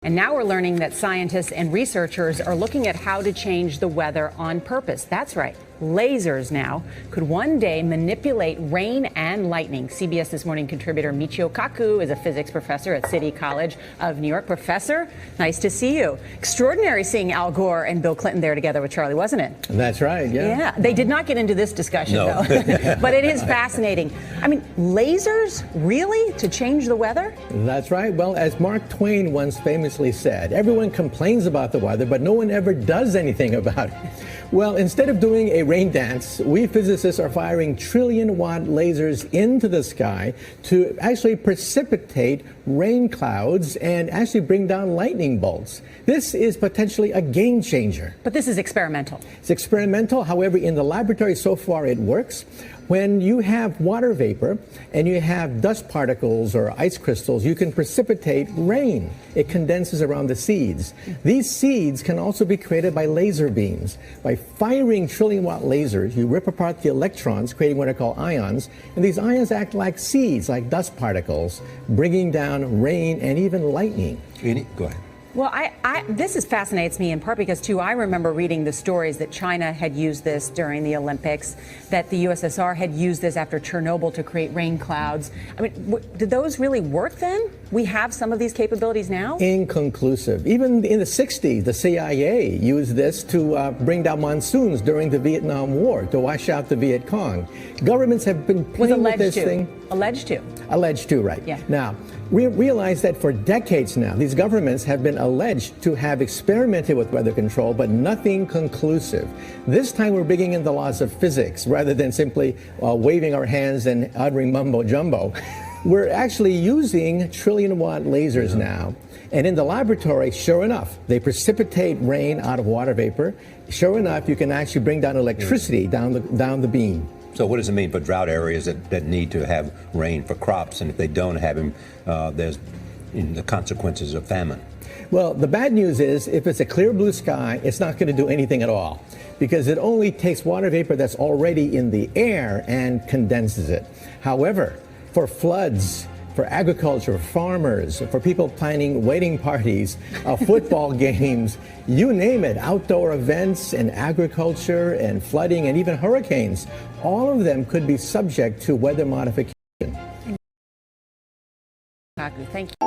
And now we're learning that scientists and researchers are looking at how to change the weather on purpose. That's right. Lasers now could one day manipulate rain and lightning. CBS This Morning contributor Michio Kaku is a physics professor at City College of New York. Professor, nice to see you. Extraordinary seeing Al Gore and Bill Clinton there together with Charlie, wasn't it? That's right, yeah. Yeah, they did not get into this discussion, No. though. But it is fascinating. I mean, lasers, really, to change the weather? That's right. Well, as Mark Twain once famously said, everyone complains about the weather, but no one ever does anything about it. Well, instead of doing a rain dance, we physicists are firing trillion-watt lasers into the sky to actually precipitate rain clouds and actually bring down lightning bolts. This is potentially a game changer. But this is experimental. It's experimental. However, in the laboratory so far it works. When you have water vapor and you have dust particles or ice crystals, you can precipitate rain. It condenses around the seeds. These seeds can also be created by laser beams. By firing trillion-watt lasers, you rip apart the electrons, creating what are called ions, and these ions act like seeds, like dust particles, bringing down rain and even lightning. Go ahead. Well, this fascinates me in part because, too, I remember reading the stories that China had used this during the Olympics, that the USSR had used this after Chernobyl to create rain clouds. I mean, did those really work then? We have some of these capabilities now? Inconclusive. Even in the 60s, the CIA used this to bring down monsoons during the Vietnam War, to wash out the Viet Cong. Governments have been playing with this thing. Alleged to. Alleged to, right. Yeah. Now, we realize that for decades now, these governments have been alleged to have experimented with weather control, but nothing conclusive. This time we're bringing in the laws of physics rather than simply waving our hands and uttering mumbo jumbo. We're actually using trillion-watt lasers now. And in the laboratory, sure enough, they precipitate rain out of water vapor. Sure enough, you can actually bring down electricity down the beam. So what does it mean for drought areas that need to have rain for crops, and if they don't have them, there's the consequences of famine? Well, the bad news is if it's a clear blue sky, it's not going to do anything at all because it only takes water vapor that's already in the air and condenses it. However, for floods, for agriculture, farmers, for people planning wedding parties, football games, you name it, outdoor events and agriculture and flooding and even hurricanes, all of them could be subject to weather modification. Thank you.